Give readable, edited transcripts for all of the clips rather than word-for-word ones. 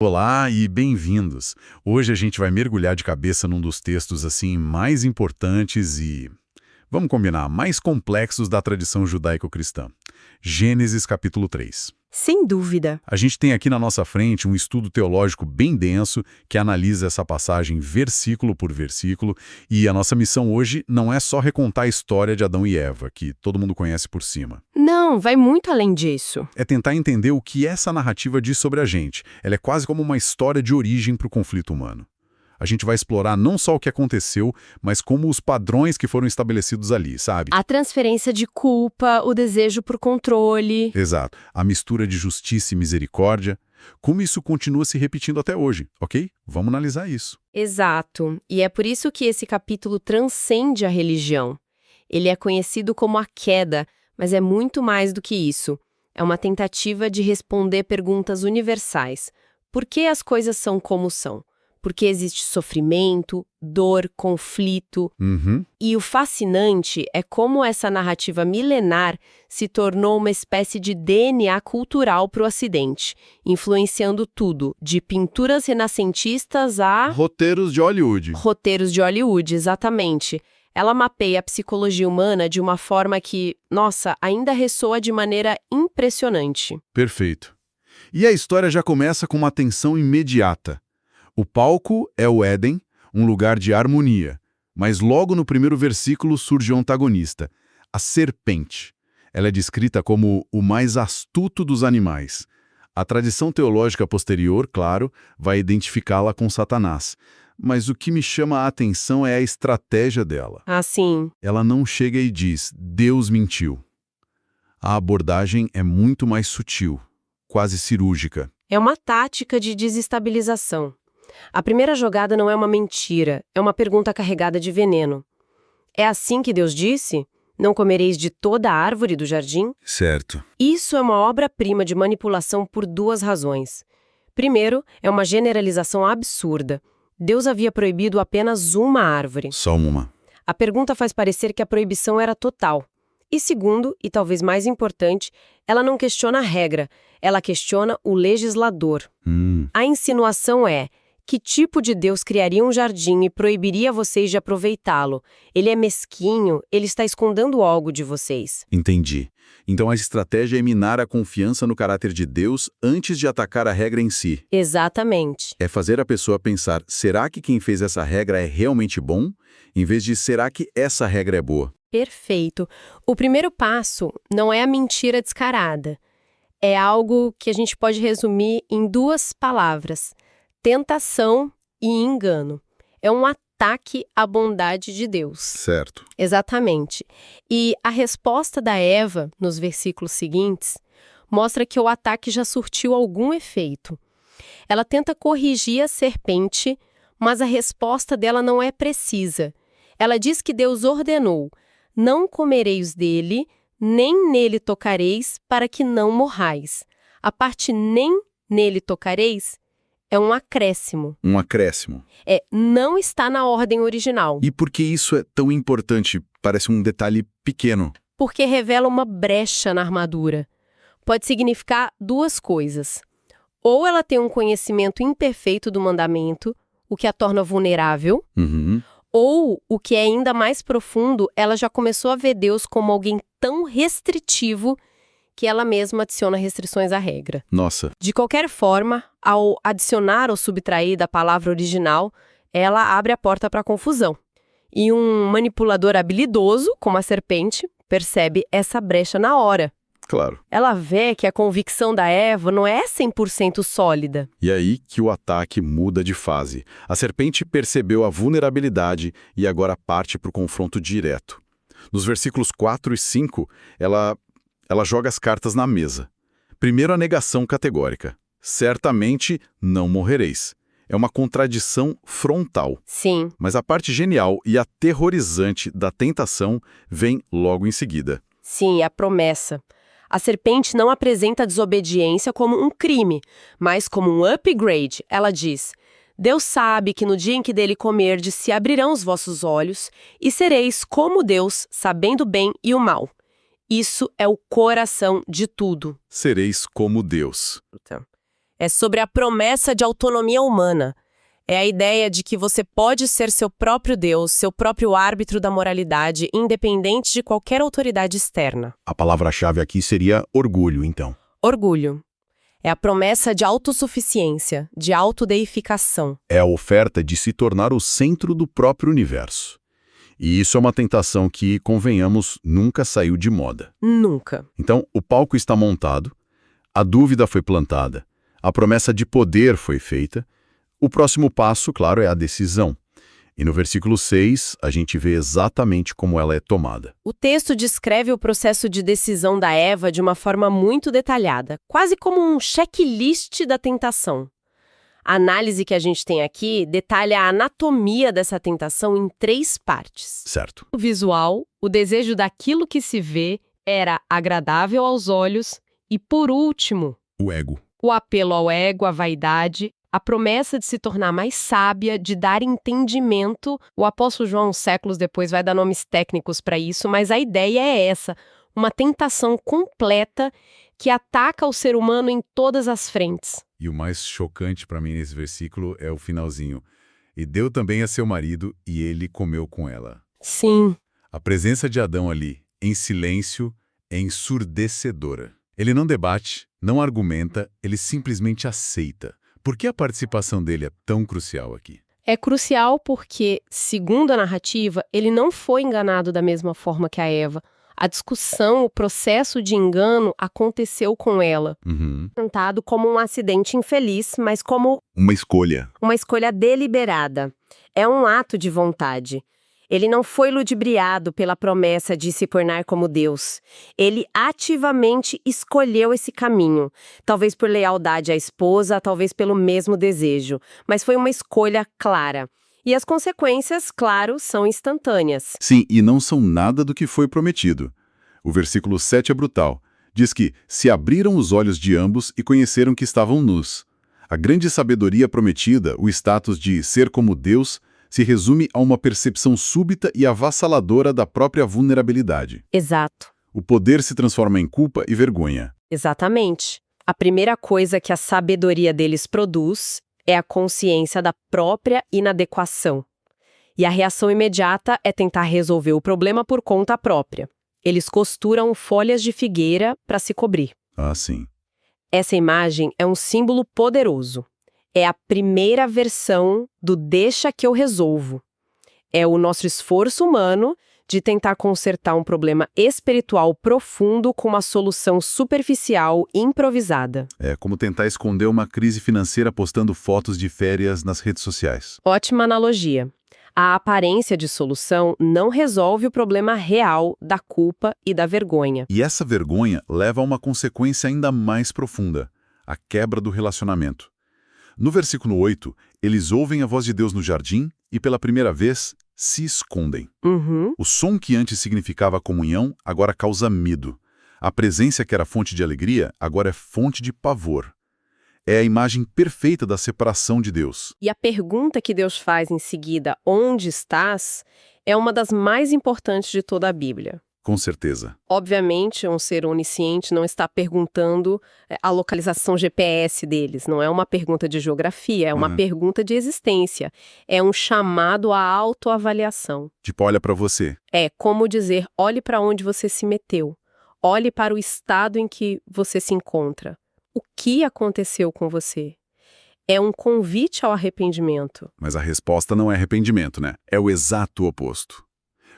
Olá e bem-vindos. Hoje a gente vai mergulhar de cabeça num dos textos assim mais importantes e, vamos combinar, mais complexos da tradição judaico-cristã. Gênesis capítulo 3. Sem dúvida. A gente tem aqui na nossa frente um estudo teológico bem denso que analisa essa passagem versículo por versículo, e a nossa missão hoje não é só recontar a história de Adão e Eva, que todo mundo conhece por cima. Não, vai muito além disso. É tentar entender o que essa narrativa diz sobre a gente. Ela é quase como uma história de origem para o conflito humano. A gente vai explorar não só o que aconteceu, mas como os padrões que foram estabelecidos ali, sabe? A transferência de culpa, o desejo por controle. Exato. A mistura de justiça e misericórdia. Como isso continua se repetindo até hoje, ok? Vamos analisar isso. Exato. E é por isso que esse capítulo transcende a religião. Ele é conhecido como a queda, mas é muito mais do que isso. É uma tentativa de responder perguntas universais. Por que as coisas são como são? Porque existe sofrimento, dor, conflito. E o fascinante é como essa narrativa milenar se tornou uma espécie de DNA cultural para o Ocidente, influenciando tudo, de pinturas renascentistas a... Roteiros de Hollywood. Roteiros de Hollywood, exatamente. Ela mapeia a psicologia humana de uma forma que, nossa, ainda ressoa de maneira impressionante. Perfeito. E a história já começa com uma tensão imediata. O palco é o Éden, um lugar de harmonia, mas logo no primeiro versículo surge o antagonista, a serpente. Ela é descrita como o mais astuto dos animais. A tradição teológica posterior, claro, vai identificá-la com Satanás. Mas o que me chama a atenção é a estratégia dela. Assim. Ela não chega e diz, Deus mentiu. A abordagem é muito mais sutil, quase cirúrgica. É uma tática de desestabilização. A primeira jogada não é uma mentira, é uma pergunta carregada de veneno. É assim que Deus disse? Não comereis de toda a árvore do jardim? Certo. Isso é uma obra-prima de manipulação por duas razões. Primeiro, é uma generalização absurda. Deus havia proibido apenas uma árvore. Só uma. A pergunta faz parecer que a proibição era total. E segundo, e talvez mais importante, ela não questiona a regra, ela questiona o legislador. A insinuação é: que tipo de Deus criaria um jardim e proibiria vocês de aproveitá-lo? Ele é mesquinho, ele está escondendo algo de vocês. Entendi. Então a estratégia é minar a confiança no caráter de Deus antes de atacar a regra em si. Exatamente. É fazer a pessoa pensar, será que quem fez essa regra é realmente bom? Em vez de, será que essa regra é boa? Perfeito. O primeiro passo não é a mentira descarada. É algo que a gente pode resumir em duas palavras: tentação e engano. É um ataque à bondade de Deus. Certo. Exatamente. E a resposta da Eva, nos versículos seguintes, mostra que o ataque já surtiu algum efeito. Ela tenta corrigir a serpente, mas a resposta dela não é precisa. Ela diz que Deus ordenou: não comereis dele, nem nele tocareis, para que não morrais. A parte nem nele tocareis é um acréscimo. Um acréscimo. Não está na ordem original. E por que isso é tão importante? Parece um detalhe pequeno. Porque revela uma brecha na armadura. Pode significar duas coisas. Ou ela tem um conhecimento imperfeito do mandamento, o que a torna vulnerável, ou, o que é ainda mais profundo, ela já começou a ver Deus como alguém tão restritivo que ela mesma adiciona restrições à regra. Nossa. De qualquer forma, ao adicionar ou subtrair da palavra original, ela abre a porta para a confusão. E um manipulador habilidoso, como a serpente, percebe essa brecha na hora. Claro. Ela vê que a convicção da Eva não é 100% sólida. E aí que o ataque muda de fase. A serpente percebeu a vulnerabilidade e agora parte para o confronto direto. Nos versículos 4 e 5, ela joga as cartas na mesa. Primeiro, a negação categórica. Certamente não morrereis. É uma contradição frontal. Sim. Mas a parte genial e aterrorizante da tentação vem logo em seguida. Sim, a promessa. A serpente não apresenta a desobediência como um crime, mas como um upgrade. Ela diz: Deus sabe que no dia em que dele comerdes se abrirão os vossos olhos e sereis como Deus, sabendo o bem e o mal. Isso é o coração de tudo. Sereis como Deus. É sobre a promessa de autonomia humana. É a ideia de que você pode ser seu próprio Deus, seu próprio árbitro da moralidade, independente de qualquer autoridade externa. A palavra-chave aqui seria orgulho, então. Orgulho. É a promessa de autossuficiência, de autodeificação. É a oferta de se tornar o centro do próprio universo. E isso é uma tentação que, convenhamos, nunca saiu de moda. Nunca. Então, o palco está montado, a dúvida foi plantada, a promessa de poder foi feita. O próximo passo, claro, é a decisão. E no versículo 6, a gente vê exatamente como ela é tomada. O texto descreve o processo de decisão da Eva de uma forma muito detalhada, quase como um checklist da tentação. A análise que a gente tem aqui detalha a anatomia dessa tentação em 3 partes. Certo. O visual, o desejo daquilo que se vê, era agradável aos olhos e, por último, O ego. o apelo ao ego, à vaidade, a promessa de se tornar mais sábia, de dar entendimento. O apóstolo João, séculos depois, vai dar nomes técnicos para isso, mas a ideia é essa, uma tentação completa que ataca o ser humano em todas as frentes. E o mais chocante para mim nesse versículo é o finalzinho. E deu também a seu marido, e ele comeu com ela. Sim. A presença de Adão ali, em silêncio, é ensurdecedora. Ele não debate, não argumenta, ele simplesmente aceita. Por que a participação dele é tão crucial aqui? É crucial porque, segundo a narrativa, ele não foi enganado da mesma forma que a Eva. A discussão, o processo de engano aconteceu com ela. Tratado como um acidente infeliz, mas como Uma escolha. uma escolha deliberada. É um ato de vontade. Ele não foi ludibriado pela promessa de se tornar como Deus. Ele ativamente escolheu esse caminho. Talvez por lealdade à esposa, talvez pelo mesmo desejo. Mas foi uma escolha clara. E as consequências, claro, são instantâneas. Sim, e não são nada do que foi prometido. O versículo 7 é brutal. Diz que se abriram os olhos de ambos e conheceram que estavam nus. A grande sabedoria prometida, o status de ser como Deus, se resume a uma percepção súbita e avassaladora da própria vulnerabilidade. Exato. O poder se transforma em culpa e vergonha. Exatamente. A primeira coisa que a sabedoria deles produz é a consciência da própria inadequação. E a reação imediata é tentar resolver o problema por conta própria. Eles costuram folhas de figueira para se cobrir. Ah, sim. Essa imagem é um símbolo poderoso. É a primeira versão do deixa que eu resolvo. É o nosso esforço humano de tentar consertar um problema espiritual profundo com uma solução superficial e improvisada. É como tentar esconder uma crise financeira postando fotos de férias nas redes sociais. Ótima analogia. A aparência de solução não resolve o problema real da culpa e da vergonha. E essa vergonha leva a uma consequência ainda mais profunda, a quebra do relacionamento. No versículo 8, eles ouvem a voz de Deus no jardim e, pela primeira vez, se escondem. O som que antes significava comunhão agora causa medo. A presença que era fonte de alegria agora é fonte de pavor. É a imagem perfeita da separação de Deus. E a pergunta que Deus faz em seguida, onde estás, é uma das mais importantes de toda a Bíblia. Com certeza. Obviamente, um ser onisciente não está perguntando a localização GPS deles. Não é uma pergunta de geografia, é uma pergunta de existência. É um chamado à autoavaliação. Tipo, olha para você. É como dizer, olhe para onde você se meteu. Olhe para o estado em que você se encontra. O que aconteceu com você? É um convite ao arrependimento. Mas a resposta não é arrependimento, né? É o exato oposto.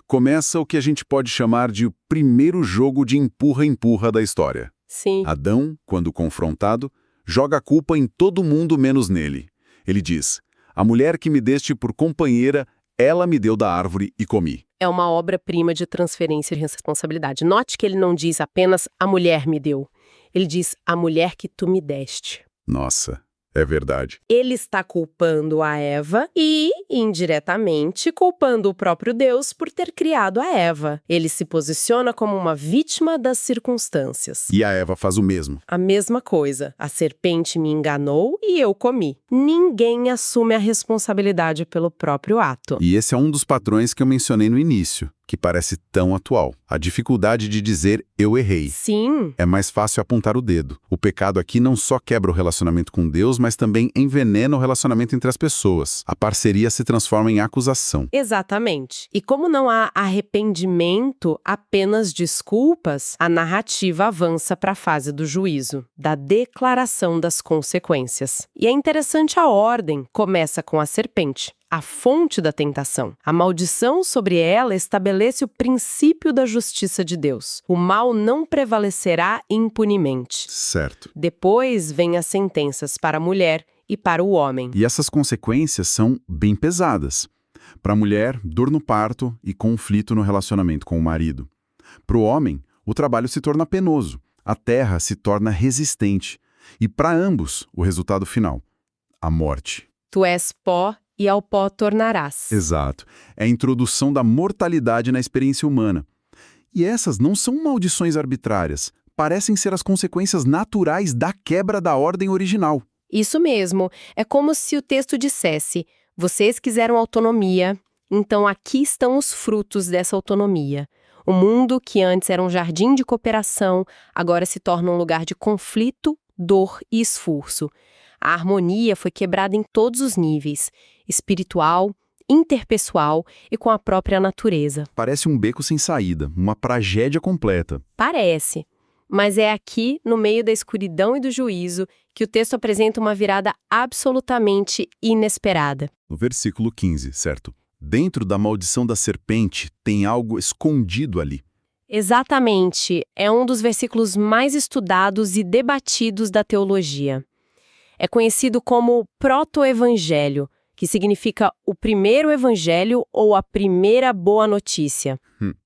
Começa o que a gente pode chamar de o primeiro jogo de empurra-empurra da história. Sim. Adão, quando confrontado, joga a culpa em todo mundo menos nele. Ele diz, a mulher que me deste por companheira, ela me deu da árvore e comi. É uma obra-prima de transferência de responsabilidade. Note que ele não diz apenas a mulher me deu. Ele diz a mulher que tu me deste. Nossa, é verdade. Ele está culpando a Eva e, indiretamente, culpando o próprio Deus por ter criado a Eva. Ele se posiciona como uma vítima das circunstâncias. E a Eva faz o mesmo. A mesma coisa. A serpente me enganou e eu comi. Ninguém assume a responsabilidade pelo próprio ato. E esse é um dos padrões que eu mencionei no início. que parece tão atual. A dificuldade de dizer eu errei. Sim, É mais fácil apontar o dedo. O pecado aqui não só quebra o relacionamento com Deus, mas também envenena o relacionamento entre as pessoas. A parceria se transforma em acusação. exatamente. E como não há arrependimento, apenas desculpas, a narrativa avança para a fase do juízo, da declaração das consequências. E é interessante a ordem, começa com a serpente, a fonte da tentação. A maldição sobre ela estabelece o princípio da justiça de Deus. O mal não prevalecerá impunemente. Certo. Depois vêm as sentenças para a mulher e para o homem. E essas consequências são bem pesadas. Para a mulher, dor no parto e conflito no relacionamento com o marido. Para o homem, o trabalho se torna penoso, a terra se torna resistente. E para ambos, o resultado final, a morte. Tu és pó e ao pó tornarás. Exato. É a introdução da mortalidade na experiência humana. E essas não são maldições arbitrárias, parecem ser as consequências naturais da quebra da ordem original. Isso mesmo. É como se o texto dissesse: vocês quiseram autonomia, então aqui estão os frutos dessa autonomia. O mundo, que antes era um jardim de cooperação, agora se torna um lugar de conflito, dor e esforço. A harmonia foi quebrada em todos os níveis: espiritual, interpessoal e com a própria natureza. Parece um beco sem saída, uma tragédia completa. Parece. Mas é aqui, no meio da escuridão e do juízo, que o texto apresenta uma virada absolutamente inesperada. No versículo 15, certo? Dentro da maldição da serpente tem algo escondido ali. Exatamente. É um dos versículos mais estudados e debatidos da teologia. É conhecido como proto-evangelho, que significa o primeiro evangelho ou a primeira boa notícia.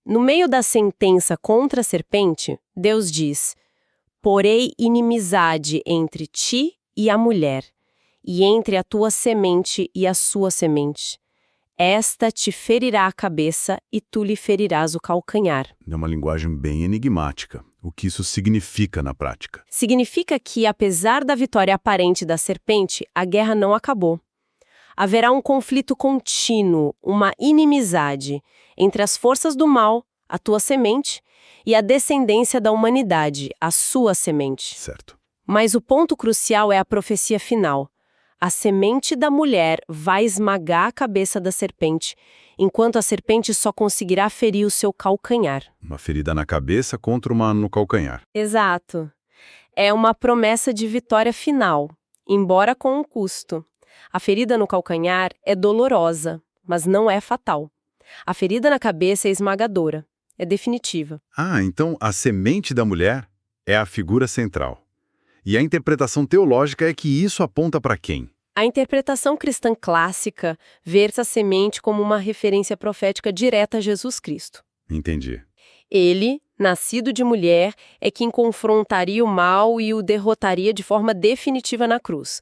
No meio da sentença contra a serpente, Deus diz: porei inimizade entre ti e a mulher, e entre a tua semente e a sua semente. Esta te ferirá a cabeça e tu lhe ferirás o calcanhar. É uma linguagem bem enigmática. O que isso significa na prática? Significa que, apesar da vitória aparente da serpente, a guerra não acabou. Haverá um conflito contínuo, uma inimizade, entre as forças do mal, a tua semente, e a descendência da humanidade, a sua semente. Certo. Mas o ponto crucial é a profecia final. A semente da mulher vai esmagar a cabeça da serpente, enquanto a serpente só conseguirá ferir o seu calcanhar. Uma ferida na cabeça contra uma no calcanhar. Exato. É uma promessa de vitória final, embora com um custo. A ferida no calcanhar é dolorosa, mas não é fatal. A ferida na cabeça é esmagadora, é definitiva. Ah, então a semente da mulher é a figura central. E a interpretação teológica é que isso aponta para quem? A interpretação cristã clássica vê essa semente como uma referência profética direta a Jesus Cristo. Entendi. Ele, nascido de mulher, é quem confrontaria o mal e o derrotaria de forma definitiva na cruz.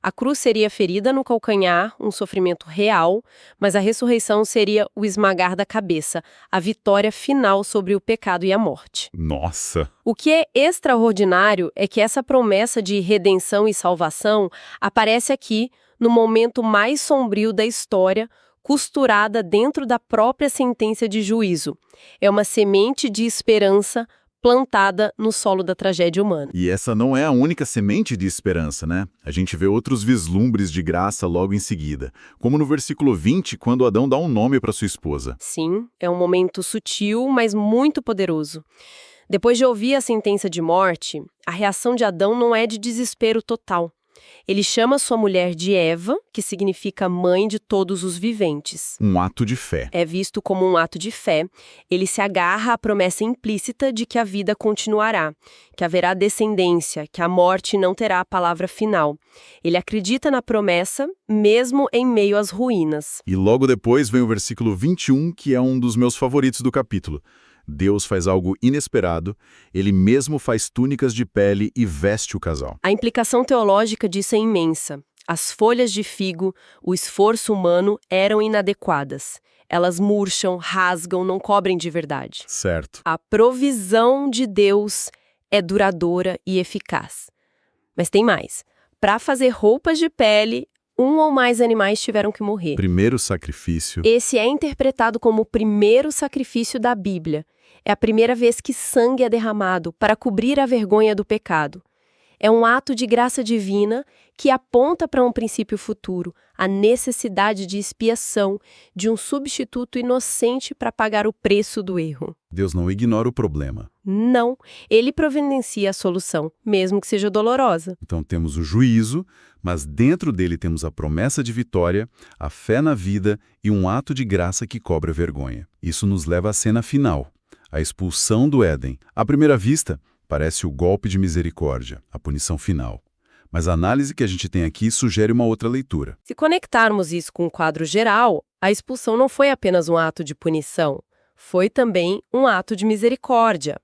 A cruz seria ferida no calcanhar, um sofrimento real, mas a ressurreição seria o esmagar da cabeça, a vitória final sobre o pecado e a morte. Nossa! O que é extraordinário é que essa promessa de redenção e salvação aparece aqui, no momento mais sombrio da história, costurada dentro da própria sentença de juízo. É uma semente de esperança plantada no solo da tragédia humana. E essa não é a única semente de esperança, né? A gente vê outros vislumbres de graça logo em seguida, como no versículo 20, quando Adão dá um nome para sua esposa. Sim, é um momento sutil, mas muito poderoso. Depois de ouvir a sentença de morte, a reação de Adão não é de desespero total. Ele chama sua mulher de Eva, que significa mãe de todos os viventes. Um ato de fé. É visto como um ato de fé. Ele se agarra à promessa implícita de que a vida continuará, que haverá descendência, que a morte não terá a palavra final. Ele acredita na promessa, mesmo em meio às ruínas. E logo depois vem o versículo 21, que é um dos meus favoritos do capítulo. Deus faz algo inesperado, ele mesmo faz túnicas de pele e veste o casal. A implicação teológica disso é imensa. As folhas de figo, o esforço humano eram inadequadas. Elas murcham, rasgam, não cobrem de verdade. Certo. A provisão de Deus é duradoura e eficaz. Mas tem mais. Para fazer roupas de pele, um ou mais animais tiveram que morrer. Primeiro sacrifício. Esse é interpretado como o primeiro sacrifício da Bíblia. É a primeira vez que sangue é derramado para cobrir a vergonha do pecado. É um ato de graça divina que aponta para um princípio futuro, a necessidade de expiação de um substituto inocente para pagar o preço do erro. Deus não ignora o problema. Não, ele providencia a solução, mesmo que seja dolorosa. Então temos o juízo, mas dentro dele temos a promessa de vitória, a fé na vida e um ato de graça que cobre a vergonha. Isso nos leva à cena final, a expulsão do Éden. À primeira vista, parece o golpe de misericórdia, a punição final. Mas a análise que a gente tem aqui sugere uma outra leitura. Se conectarmos isso com o quadro geral, a expulsão não foi apenas um ato de punição, foi também um ato de misericórdia.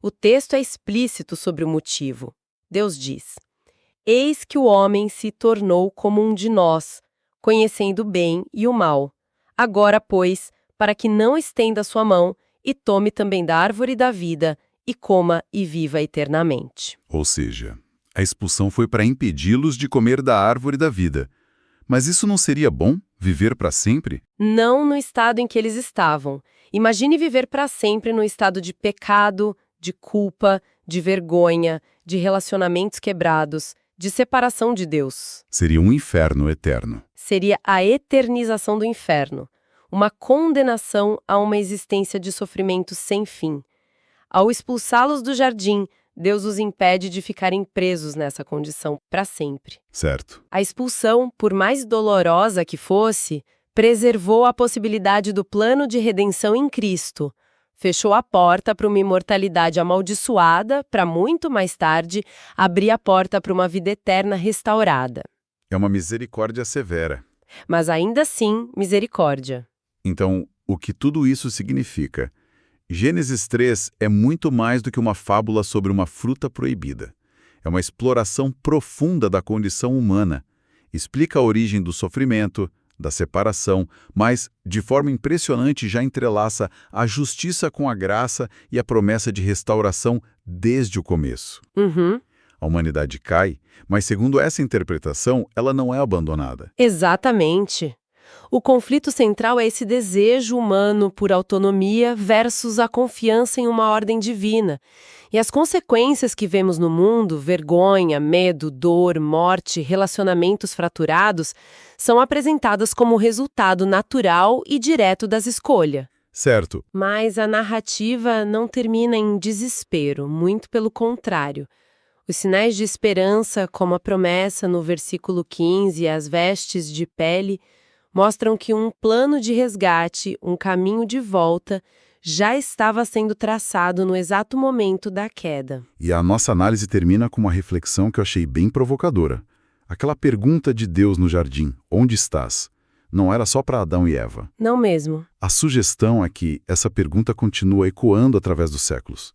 O texto é explícito sobre o motivo. Deus diz: "Eis que o homem se tornou como um de nós, conhecendo o bem e o mal. Agora, pois, para que não estenda sua mão e tome também da árvore da vida, e coma e viva eternamente." Ou seja, a expulsão foi para impedi-los de comer da árvore da vida. Mas isso não seria bom, viver para sempre? Não no estado em que eles estavam. Imagine viver para sempre no estado de pecado, de culpa, de vergonha, de relacionamentos quebrados, de separação de Deus. Seria um inferno eterno. Seria a eternização do inferno, uma condenação a uma existência de sofrimento sem fim. Ao expulsá-los do jardim, Deus os impede de ficarem presos nessa condição para sempre. Certo. A expulsão, por mais dolorosa que fosse, preservou a possibilidade do plano de redenção em Cristo. Fechou a porta para uma imortalidade amaldiçoada, para muito mais tarde abrir a porta para uma vida eterna restaurada. É uma misericórdia severa. Mas ainda assim, misericórdia. Então, o que tudo isso significa? Gênesis 3 é muito mais do que uma fábula sobre uma fruta proibida. É uma exploração profunda da condição humana. Explica a origem do sofrimento, da separação, mas, de forma impressionante, já entrelaça a justiça com a graça e a promessa de restauração desde o começo. A humanidade cai, mas, segundo essa interpretação, ela não é abandonada. Exatamente. O conflito central é esse desejo humano por autonomia versus a confiança em uma ordem divina. E as consequências que vemos no mundo, vergonha, medo, dor, morte, relacionamentos fraturados, são apresentadas como resultado natural e direto das escolhas. Certo. Mas a narrativa não termina em desespero, muito pelo contrário. Os sinais de esperança, como a promessa no versículo 15, as vestes de pele, mostram que um plano de resgate, um caminho de volta, já estava sendo traçado no exato momento da queda. E a nossa análise termina com uma reflexão que eu achei bem provocadora. Aquela pergunta de Deus no jardim, onde estás? Não era só para Adão e Eva. Não mesmo. A sugestão é que essa pergunta continua ecoando através dos séculos.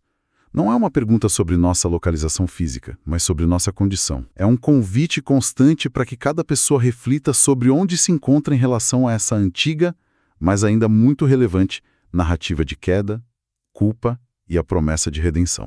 Não é uma pergunta sobre nossa localização física, mas sobre nossa condição. É um convite constante para que cada pessoa reflita sobre onde se encontra em relação a essa antiga, mas ainda muito relevante, narrativa de queda, culpa e a promessa de redenção.